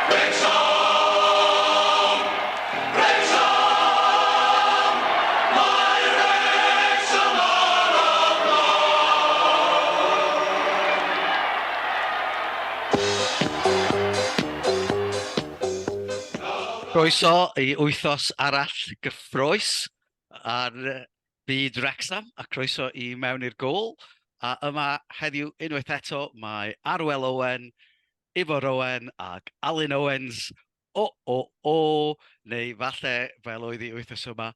Wrexham! Wrexham! Mae Wrexham ar y blaen! Croeso i wythnos arall gyffroes ar byd Wrexham a croeso i mewn i'r gôl. A yma heddiw unwaith eto mae Arwel Owen, Ifor Owen ac Alun Owens. Neu falle fel oedd hi wythnos yma.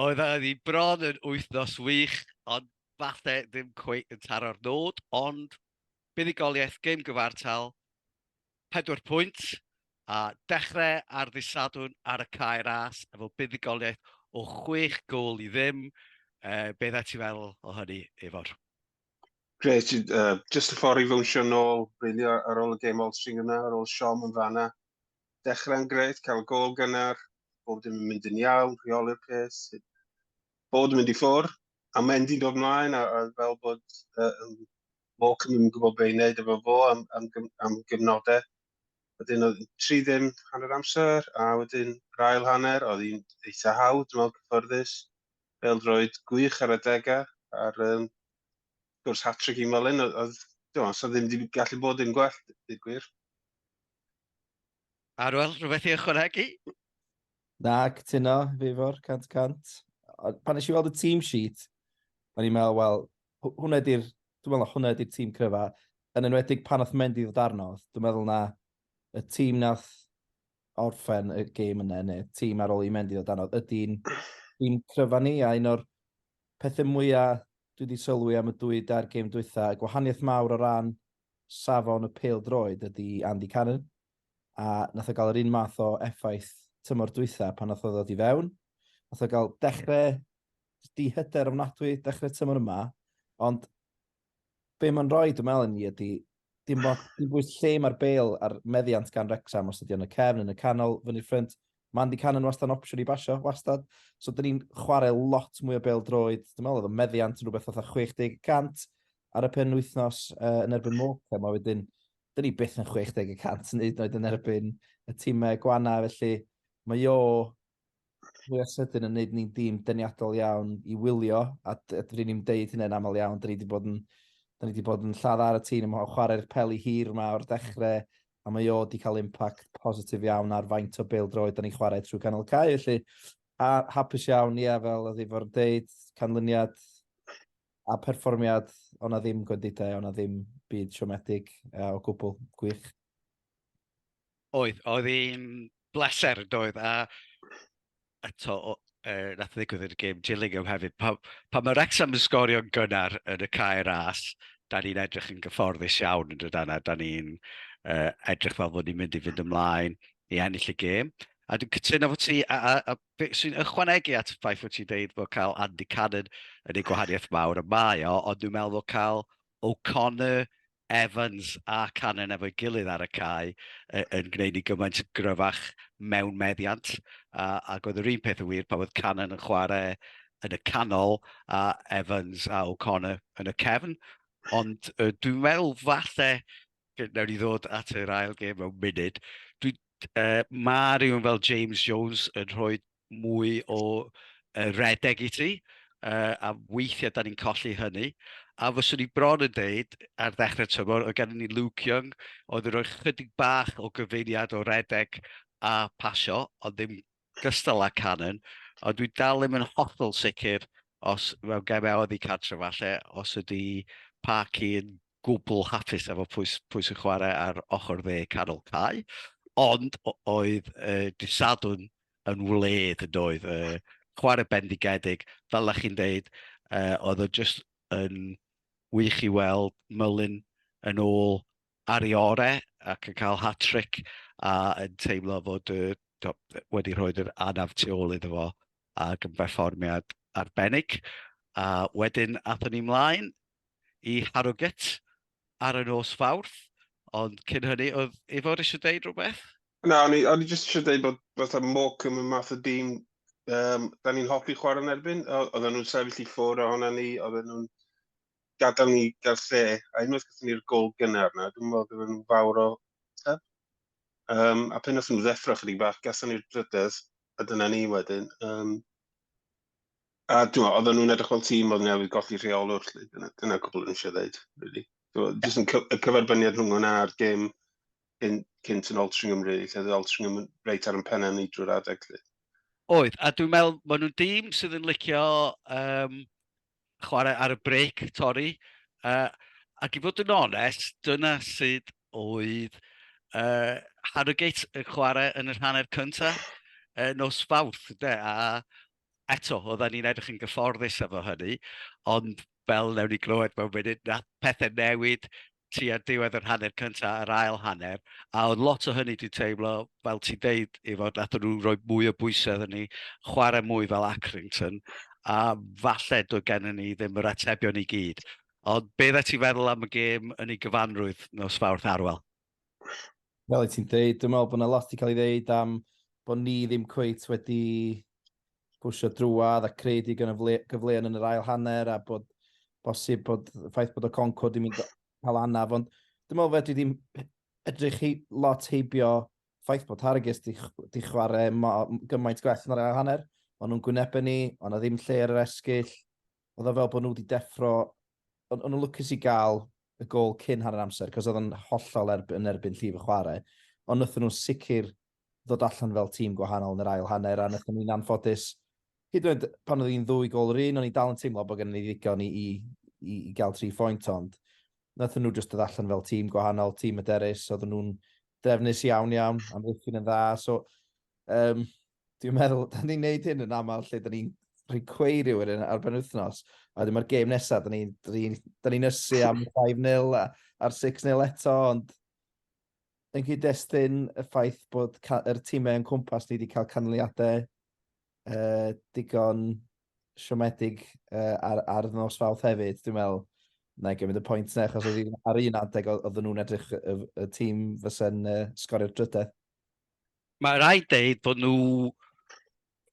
Oedd hi bron yn wythnos wych, ond falle ddim cweit yn taro'r nod, ond buddugoliaeth gêm gyfartal, 4 pwynt, a dechrau ar ddisadwn ar y cae ras efo buddugoliaeth o 6 gôl i ddim. Beth ti fel o hynny, Ifor? Grêt, just y ffordd i fwnsio nôl, rili ar ôl y gêm Olstring yna, ar ôl Siom yn fanna. Dechrau'n grêt, cael gôl gynnar, bob dim yn mynd yn iawn, rheoli'r peth. Bod yn mynd i ffwrdd, a Mendy'n dod ymlaen, a fel bod Morcambe yn gwybod beth i wneud efo fo am gyfnodau. Wedyn oedd 3-0 hanner amser, a wedyn yr ail hanner, oedd hi'n eitha hawdd, dwi'n meddwl cyfforddus. Bêl-droed gwych ar y degau, a'r gwrs hat-trick i Melyn, oedd ddim wedi gallu bod yn gwell, dweud gwir. Arwel, rhywbeth i ychwanegu? Na, cytuno, Ifor, 100%. Pan nes i weld y team sheet, o'n i'n meddwl, wel, dwi'n meddwl hwnna ydy'r tîm cryfa. Yn enwedig pan oedd Mendy ddod arno, dwi'n meddwl na y tîm nath orffen y gêm yna, neu tîm ar ôl i Mendy ddod arno, ydy'n tîm cryfa ni, a un o'r pethau mwyaf dwi wedi sylwi am y 2 gêm dwytha, y gwahaniaeth mawr o ran safon y pêl-droed ydy Andy Cannon, a nath o gael yr un math o effaith tymor dwytha pan nath o ddod i fewn. Nath o gael dechrau di-hyder ofnadwy, dechrau tymor yma, ond be mae'n rhoi, dwi'n meddwl ni, ydy dim bwys lle mae'r bêl ar meddiant gan Wrexham os ydy yn y cefn, yn y canol, fyny'r ffrynt. Mae Andy Cannon wastad yn opsiwn i basio, wastad. So, dyn ni'n chwarae lot mwy o bêl-droed. Dwi'n meddwl oedd y meddiant yn rhywbeth fatha 60% ar y penwythnos yn erbyn Morcambe. A wedyn, dyn ni byth yn 60% yn erbyn y tîmau gwana. Felly, mae fwy o sydyn yn neud ni'n dîm deniadol iawn i wylio. A dyn ni'n deud hynny'n aml iawn. Dyn ni wedi bod yn lladd ar y tîm o chwarae'r peli hir yma o'r dechrau, a mae wedi cael impact positif iawn ar faint o bêl-droed da ni'n chwarae trwy canol cae. Felly, a hapus iawn, fel oedd Ifor deud, canlyniad a perfformiad, o'na ddim gwendidau, o'na ddim byd siomedig o gwbl gwych. Oedd hi'n bleser, doedd, a eto, nath ddigwydd yn y gêm Gillingham hefyd. Pa mae Wrexham yn sgorio'n gynnar yn y cae ras, da ni'n edrych yn gyfforddus iawn yn dydana. Da ni'n edrych fel bod ni'n mynd i fynd ymlaen i ennill y gêm. A dwi'n cytuno fod ti, a sy'n ychwanegu at y ffaith fod ti'n deud bod cael Andy Cannon yn ei gwahaniaeth mawr y mae o, ond dwi'n meddwl bod cael O'Connor, Evans a Cannon efo'i gilydd ar y cae yn gwneud ni gymaint gryfach mewn meddiant. Ac oedd yr un peth yn wir pan oedd Cannon yn chwarae yn y canol a Evans a O'Connor yn y cefn. Ond dwi'n meddwl falle, nawr ni ddod at yr ail gêm mewn munud, mae rhywun fel James Jones yn rhoi mwy o redeg i ti, a weithiau da ni'n colli hynny. A fyswn ni bron yn deud, ar ddechrau tymor, oedd gen ni Luke Young, oedd yn rhoi chydig bach o gyfeiriad o redeg a pasio, ond ddim gystal â Cannon. Ond dwi'n dal ddim yn hollol sicr os mewn gemau oedd i cartre falle, os ydy Parky yn gwbl hapus efo pwys yn chwarae ar ochr dde canol cae. Ond oedd disadwn yn wledd yn doedd. Chwarae bendigedig, fel ych chi'n deud, oedd o just yn wych i weld Melyn yn ôl ar ei orau ac yn cael hat-trick a yn teimlo fod wedi rhoi'r anaf tu ôl iddo fo ac yn berfformiad arbennig. A wedyn athon ni mlaen i Harrogate ar y nos Fawrth, ond cyn hynny, oedd Ifor eisiau deud rhywbeth? Na, o'n i jyst eisiau deud bod fatha Morcambe yn math o dîm, da ni'n hoffi chwarae yn erbyn, oedden nhw'n sefyll i ffwrdd ohona ni, oedden nhw'n gadael ni gael lle, a unwaith gathon ni'r gol gynnar na, dwi'n meddwl gyda nhw'n fawr o teb. A pen os nhw ddeffro chydig bach, gathon ni'r drydydd, a dyna ni wedyn. A dwi'n meddwl, oedden nhw'n edrych fel tîm oedd newydd golli rheolwr, dyna cwbl yn eisiau dweud, really. Jyst yn cyferbyniad rhwng hwnna a'r gêm cynt yn Altrincham, really, lle oedd Altrincham reit ar yn penna ni drwy'r adeg. Oedd, a dwi'n meddwl, maen nhw'n dîm sydd yn licio chwarae ar y brec, torri. Ac i fod yn onest, dyna sydd oedd Harrogate yn chwarae yn y hanner cyntaf nos Fawrth, de, a eto, oedden ni'n edrych yn gyfforddus efo hynny, ond fel newn ni glywed mewn munud, na pethau newid tua diwedd yr hanner cyntaf, yr ail hanner, a oedd lot o hynny dwi'n teimlo, fel ti'n deud, i fod nath nhw roi mwy o bwysau iddyn ni, chwarae mwy fel Accrington, a falle doedd gennym ni ddim yr atebion i gyd. Ond beth ti'n feddwl am y gêm yn ei gyfanrwydd nos Fawrth Arwel? Fel i ti'n dweud, dwi'n meddwl bod yna lot i cael ei ddeud am bod ni ddim cweit wedi pwysio drwad a credu gyfleon yn yr ail hanner a bod bosib bod y ffaith bod y Concord ddim yn cael anaf. Ond dwi'n meddwl fedri ddim edrych lot heibio ffaith bod Harrogate di chwarae gymaint gwell yn yr ail hanner. Ond nhw'n gwynebau ni, ond na ddim lle ar yr esgyll. Oedd o fel bod nhw wedi deffro, ond nhw'n lwcus i gael y gol cyn hanner amser, cos oedd yn hollol yn erbyn llif y chwarae. Ond wnaethon nhw sicr ddod allan fel tîm gwahanol yn yr ail hanner, a wnaethon ni'n anffodus. Hyd yn oed pan oedd hi'n 2 gol yr un, o'n i dal yn teimlo bod gen i ddigon i gael 3 pwynt, ond wnaethon nhw jyst dod allan fel tîm gwahanol, tîm yderus, oedden nhw'n drefnus iawn, amddiffyn yn dda. So, dwi'n meddwl, da ni'n neud hyn yn aml lle da ni'n rhoi cweir rhywun ar ben wythnos, a wedyn mae'r gêm nesaf, da ni'n ysu am 5-0 a'r 6-0 eto, ond yn cyd-destun y ffaith bod yr tîmau yn cwmpas ni wedi cael canlyniadau digon siomedig ar nos Fawrth hefyd, dwi'n meddwl, na i gymryd y pwynt na, achos oedd ar un adeg oedden nhw'n edrych y tîm fysa'n sgorio'r drydaith. Mae rhaid deud bod nhw,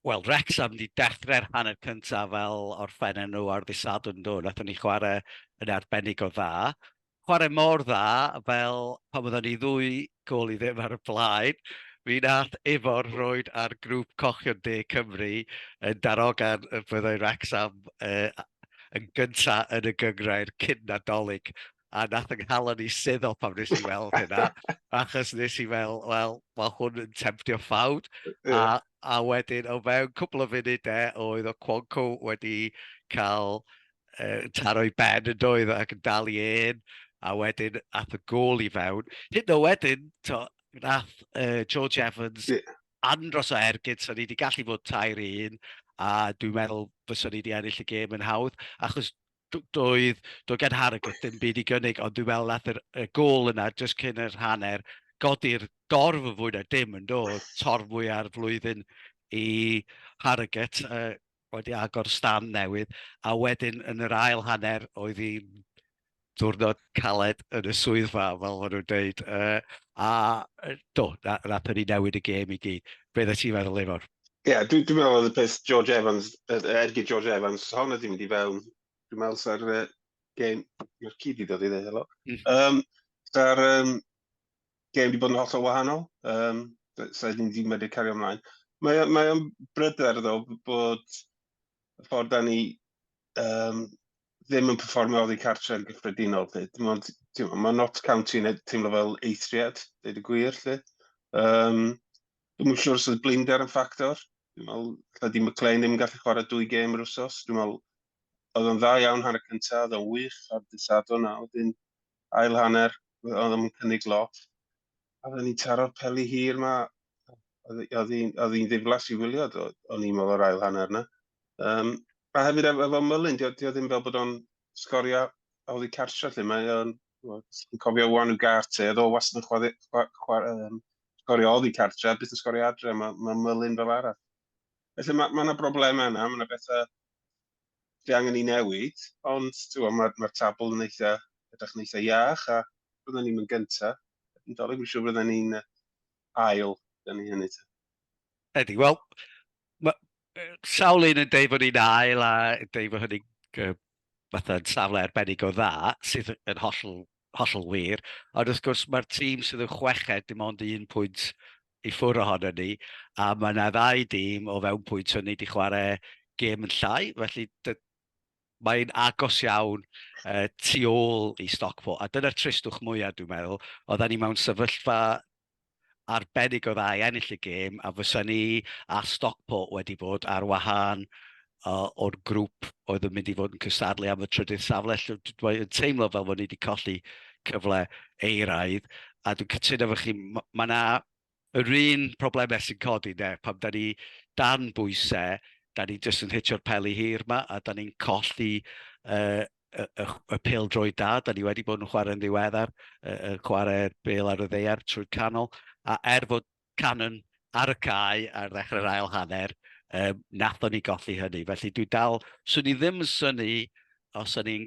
wel, Wrexham wedi dechrau'r hanner cyntaf fel orffennau nhw ar ddisadwn nhw, nathon ni chwarae yn arbennig o dda. Chwarae mor dda, fel pan oedden ni 2 gol i ddim ar y blaen, mi nath Ifor roed ar grŵp cochion De Cymru yn darogan y byddai Wrexham yn gyntaf yn y gyngrair cyn Nadolig. A nath ynghalon ni suddo pam nes i weld hynna, achos nes i fel, wel, mae hwn yn temptio ffawd. A wedyn, o mewn cwbl o funudau, oedd o Cwanco wedi cael taro i ben yn doedd ac yn dal i un, a wedyn ath y gol i fewn. Hyd o wedyn, nath George Evans andros o ergyd, so ni wedi gallu fod 3-1, a dwi'n meddwl fysa ni wedi ennill y gêm yn hawdd, achos doedd gen Harrogate ddim byd i gynnig, ond dwi'n meddwl nath y gol yna, jyst cyn yr hanner, godi'r dorf yn fwy na dim yn dod, torfwy ar flwyddyn i Harrogate, wedi agor stan newydd, a wedyn yn yr ail hanner oedd hi'n diwrnod caled yn y swyddfa, fel maen nhw'n dweud. Nath ni newid y gêm i gyd. Beth ydych ti'n meddwl, Ifor? Ie, dwi'n meddwl oedd y peth George Evans, ergyd George Evans, hwnna ddim wedi fewn. Dwi'n meddwl sa'r gêm, mae'r cyd i ddod i ddweud, helo. Sa'r gêm wedi bod yn hollol wahanol, sa'r ddim wedi medru cario ymlaen. Mae o'n bryder, ddo, bod y ffordd da ni ddim yn perfformio oddi cartre yn gyffredinol. Mae Notts County yn teimlo fel eithriad, dweud y gwir. Dwi'n siŵr sydd blinder yn ffactor. Dwi'n meddwl, Llydi McLean ddim yn gallu chwarae 2 gêm yr wsos. Dwi'n meddwl, oedd o'n dda iawn hanner cyntaf, oedd o'n wych ar dysadwn, a wedyn ail hanner, oedd o'n cynnig lot. A oedd ni'n taro'r peli hir yma, oedd hi'n ddiflas i wylio, o'n i'n meddwl o'r ail hanner yna. A hefyd efo Mullin, di o ddim fel bod o'n sgorio oddi cartre, lle mae o'n cofio wan i'w garte, oedd o wastad yn sgorio oddi cartre, beth yn sgorio adre, mae Mullin fel arall. Felly mae yna broblemau yna, mae yna bethau lle angen i newid, ond mae'r tabl yn edrych yn eitha iach, a byddwn ni'n gyntaf. Yn dolyg, dwi'n siŵr byddwn ni'n ail, da ni hynny. Ydy, wel, sawl un yn deud bod ni'n ail a deud bod hynny'n fatha'n safle arbennig o dda, sydd yn hollol wir. Ond wrth gwrs, mae'r tîm sydd yn chweched dim ond 1 pwynt i ffwrdd ohono ni, a mae yna 2 dîm o fewn pwynt o'n ni wedi chwarae gêm yn llai, felly mae'n agos iawn tu ôl i Stockport, a dyna'r tristwch mwyaf dwi'n meddwl, oedden ni mewn sefyllfa arbennig o dda i ennill y gêm, a fysa ni a Stockport wedi bod ar wahân o'r grŵp oedd yn mynd i fod yn cystadlu am y trydydd safle. Dwi'n teimlo fel bod ni wedi colli cyfle eiraidd, a dwi'n cytuno fo chi, mae yna yr un problemau sy'n codi, pam da ni dan bwysau, da ni jyst yn hitio'r peli hir yma, a da ni'n colli y pêl-droed da, da ni wedi bod yn chwarae'n ddiweddar, chwarae'r bêl ar y ddeiar trwy'r canol, a fod Cannon ar y cae ar ddechrau'r ail hanner, nathon ni golli hynny. Felly dwi dal, swn i ddim yn synnu os o'n i'n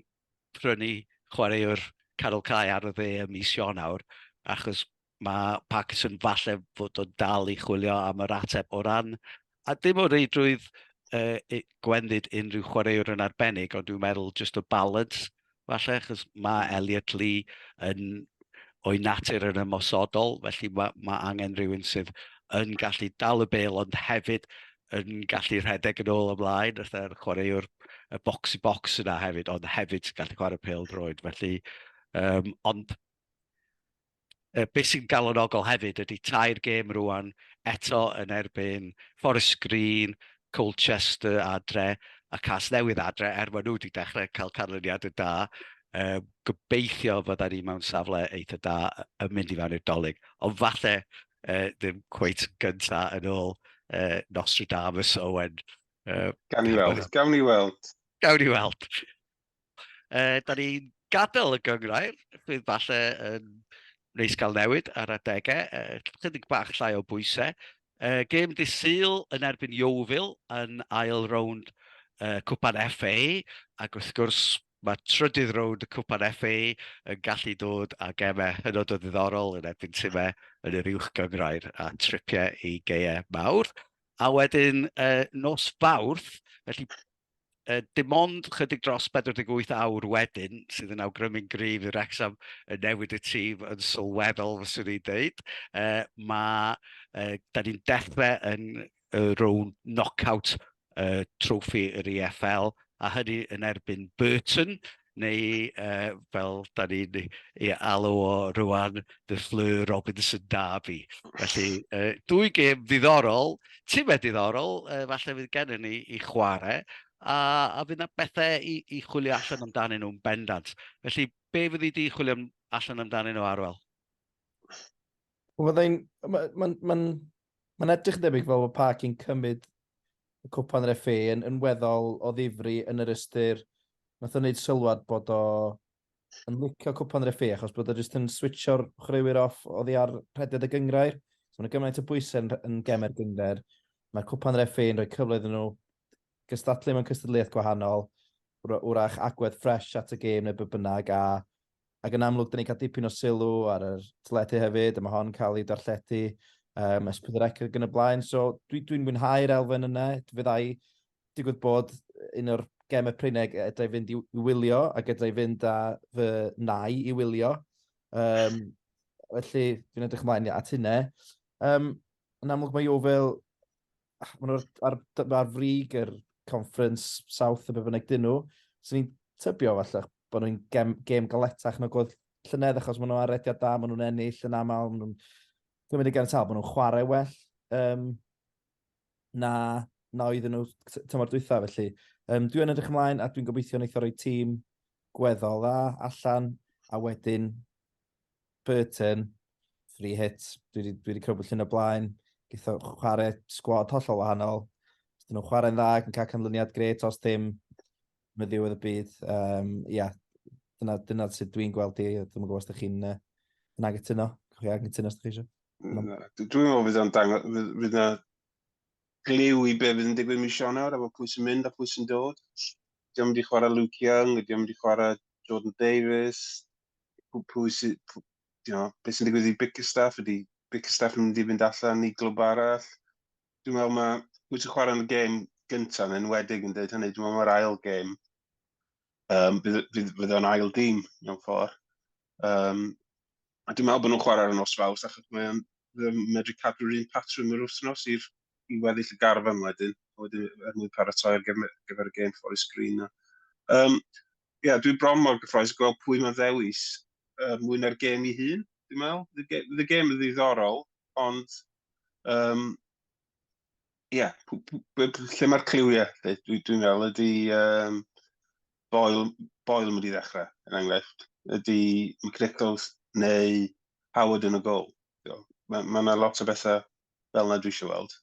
prynu chwaraewr canol cae ar y dde ym mis Ionawr, achos mae Parkinson falle fod o'n dal i chwilio am yr ateb o ran, a dim o reidrwydd gwendid unrhyw chwaraewr yn arbennig, ond dwi'n meddwl just y balance, falle, achos mae Elliot Lee yn o'i natur yn ymosodol, felly mae angen rhywun sydd yn gallu dal y bêl, ond hefyd yn gallu rhedeg yn ôl ymlaen, yr chwaraewr y box-i-box yna hefyd, ond hefyd gallu chwarae pêl-droed. Felly, ond beth sy'n galonogol hefyd ydy 2 gêm rwan eto yn erbyn Forest Green, Colchester adre, a Casnewydd adre, maen nhw wedi dechrau cael canlyniad y da. Gobeithio fydda ni mewn safle eitha da yn mynd i fewn i'r dolyg. Ond falle ddim cweit gynta yn ôl Nostradamus Owen. Gawn ni weld. Gawn ni weld. Da ni'n gadael y gyngrair, fydd falle yn neis gael newid ar adegau, chydig bach llai o bwysau. Gêm dydd Sul yn erbyn Yeovil yn ail rownd cwpan FA, ac wrth gwrs mae trydydd rownd y cwpan FA yn gallu dod â gemau hynod o ddiddorol yn erbyn tîmau yn yr uwch gyngrair a tripiau i geau mawr. A wedyn nos Fawrth, felly dim ond chydig dros 48 awr wedyn, sydd yn awgrymu'n gryf i Wrexham yn newid y tîm yn sylweddol, fyswn i'n dweud. Da ni'n dechrau yn rownd knockout troffi yr EFL, a hynny yn erbyn Burton, neu fel da ni'n ei alw o rwan, The Fleur Robinson Derby. Felly, 2 gêm ddiddorol, tîmau diddorol, falle fydd gennym ni i chwarae, a fydd yna bethau i chwilio allan amdanyn nhw'n bendant. Felly, be fydd i di chwilio allan amdanyn nhw Arwel? Mae'n edrych debyg fel bod Parkin cymryd y cwpan yr FA yn weddol o ddifri yn yr ystyr. Nath o'n neud sylwad bod o yn licio cwpan yr FA, achos bod o jyst yn switcho'r chwaraewyr off oddi ar rheded y gyngrair. So mae'n gymaint o bwysau yn gemer gyngrair. Mae'r cwpan yr FA yn rhoi cyfle iddyn nhw gystadlu mewn cystadleuaeth gwahanol, wrach agwedd ffresh at y gêm neu be bynnag, ac yn amlwg, da ni cael dipyn o sylw ar y teledu hefyd, a mae hon cael ei darlledu, CPDWrecsam yn y blaen. So dwi'n mwynhau'r elfen yna. Fyddai digwydd bod un o'r gemau Pryneg edrych fynd i wylio, ac edrych fynd â fy nai i wylio. Felly, dwi'n edrych ymlaen at hynna. Yn amlwg mae Yeovil, maen nhw ar frig yr Conference South y be bynnag dyn nhw. So ni'n tybio falle bod nhw'n gêm galetach na gwrdd llynedd, achos maen nhw arediad da, maen nhw'n ennill yn aml, maen nhw'n gymryd i ganiatol, maen nhw'n chwarae well na oedden nhw tymor dwytha, felly. Dwi'n edrych ymlaen, a dwi'n gobeithio wneud o roi tîm gweddol dda allan, a wedyn Burton, free hit, dwi wedi crybwyll yn y blaen, geitho chwarae sgwad hollol wahanol. Dyn nhw'n chwarae'n dda ac yn cael canlyniad gret os dim yn y ddiwedd y byd. Dyna sut dwi'n gweld i, dwi'n gwybod os ydych chi'n anghytuno. Cwch chi anghytuno os ydych chi eisiau? Dwi'n meddwl fydd yna gliw i be fydd yn digwydd mis Ionawr, efo pwy sy'n mynd a pwy sy'n dod. Diolch wedi chwarae Luke Young, diolch wedi chwarae Jordan Davies, pwy sy'n, beth sy'n digwydd i Bickerstaff, ydy Bickerstaff yn mynd i fynd allan i glwb arall. Dwi'n meddwl mae pwy sy'n chwarae yn y gêm gyntaf yn enwedig yn dweud hynny, dwi'n meddwl mae'r ail gêm fydd o'n ail dîm mewn ffordd. A dwi'n meddwl bod nhw'n chwarae ar y nos Faws, achos mae'n medru cadw'r un patrwm yr wythnos i weddill y garfan wedyn mwyn paratoi ar gyfer y gêm Forest Green. Dwi'n bron mor gyffroes o gweld pwy mae'n ddewis mwy na'r gêm ei hun, dwi'n meddwl. Bydd y gêm yn ddiddorol, ond lle mae'r cliwiau? Dwi'n meddwl ydy Boyle yn mynd i ddechrau, yn enghraifft. Ydy McNichols neu Howard yn y gol. Mae yna lot o bethau fel yna dwi eisiau weld.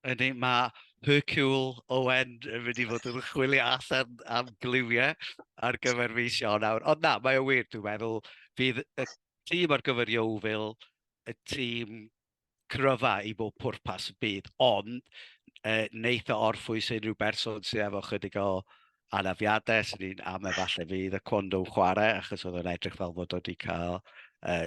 Ydy, mae Hercule Owen yn mynd i fod yn chwilio allan am gliwiau ar gyfer mis Ionawr. Ond na, mae o wir, dwi'n meddwl, fydd y tîm ar gyfer Yeovil, y tîm cryfa i bob pwrpas y bydd, ond neith o orffwys unrhyw berson sydd efo chydig o anafiadau, sy'n ni'n am efallai fydd y Quando chwarae, achos oedd o'n edrych fel fod o wedi cael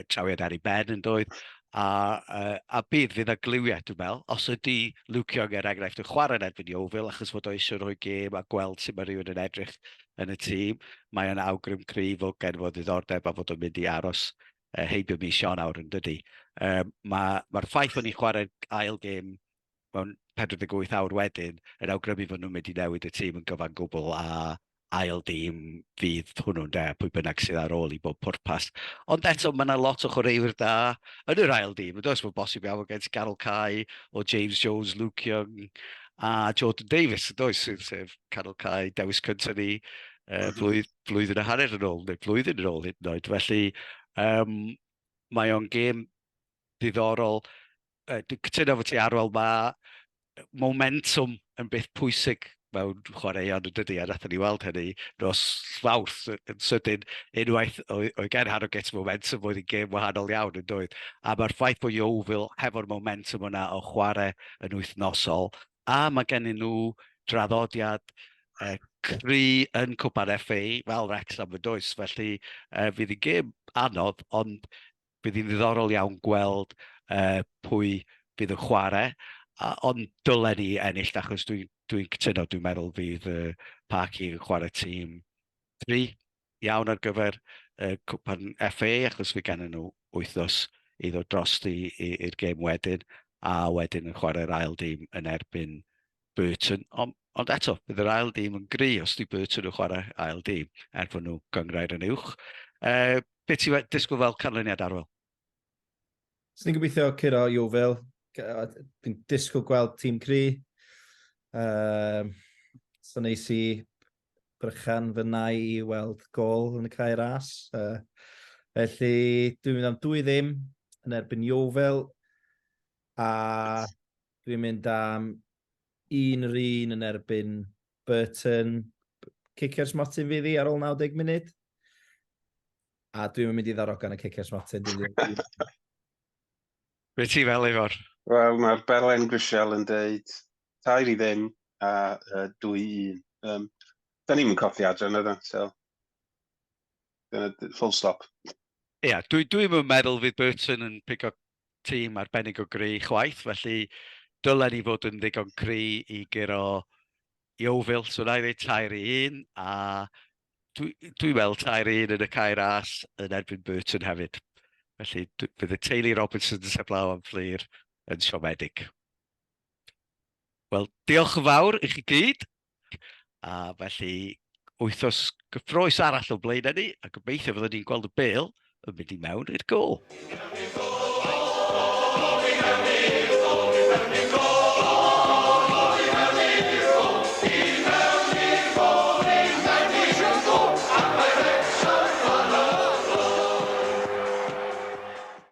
trawiad ar ei ben yn doedd. A bydd fydd y gliwiau, dwi'n meddwl, os ydy Luke Young er enghraifft yn chwarae'n erbyn Yeovil, achos fod o eisiau rhoi gêm a gweld sut mae rhywun yn edrych yn y tîm, mae o'n awgrym cryf o gen fod ddiddordeb a fod o'n mynd i aros heibio mis Ionawr yn dydi. Mae'r ffaith bod ni'n chwarae ail gêm mewn 48 awr wedyn yn awgrymu fod nhw'n mynd i newid y tîm yn gyfan gwbl a ail dîm fydd hwnnw'n pwy bynnag sydd ar ôl i bob pwrpas. Ond eto, mae yna lot o chwaraewyr da yn yr ail dîm. Yn does bod bosib iawn gen Carol Cai o James Jones, Luke Young a Jordan Davies, yn does, sef Carol Cai, dewis cyntaf ni flwyddyn a hanner yn ôl, neu flwyddyn yn ôl hyd yn oed. Felly, mae o'n gêm ddiddorol. Dwi'n cytuno fod ti Arwel, mae momentum yn beth pwysig mewn chwaraeon yn dydi, a nathon ni weld hynny nos Fawrth yn sydyn unwaith o'i gen Harrogate momentum oedd hi'n gêm wahanol iawn yn doedd. A mae'r ffaith bod Yeovil hefo'r momentum yna o chwarae yn wythnosol, a mae gennyn nhw draddodiad cry yn Cwpan FA fel Wrexham yn does. Felly fydd hi'n gêm anodd, ond bydd hi'n ddiddorol iawn gweld pwy bydd yn chwarae. Ond dylen ni ennill, achos dwi'n cytuno, dwi'n meddwl fydd Parky yn chwarae tîm 3 iawn ar gyfer Cwpan FA, achos fi gen nhw wythnos i ddod drost i'r gêm wedyn, a wedyn yn chwarae'r ail dîm yn erbyn Burton. Ond eto, bydd yr ail dîm yn gry os di Burton yn chwarae ail dîm, bod nhw gyngrair yn uwch. Beth ti'n disgwyl fel canlyniad Arwel? S'n ni'n gobeithio curo Yeovil. Dwi'n disgwyl gweld tîm cry. So neis i brychan fy nai i weld gol yn y cae ras. Felly dwi'n mynd am 2-0 yn erbyn Yeovil. A dwi'n mynd am 1-1 yn erbyn Burton. Ciciers Martin fydd i ar ôl 90 munud. A dwi'n mynd i ddarogan y Ciciers Martin. Be ti fel efo'r? Wel, mae'r Belen Grisial yn dweud 3-0 a 2-1. Da ni'n mynd colli adre yna, so full stop. Ia, dwi'n meddwl fydd Burton yn pigo tîm arbennig o gry chwaith, felly dylen ni fod yn ddigon cry i giro Yeovil, so na i ddweud 3-1, a dwi'n meddwl 3-1 yn y cae ras yn erbyn Burton hefyd. Felly bydd y teulu Robinsons heblaw am fflir yn siomedig. Wel, diolch yn fawr i chi gyd. A felly, wythnos gyffroes arall o blaen ni, a gobeithio fyddwn ni'n gweld y bêl yn mynd i mewn i'r gol.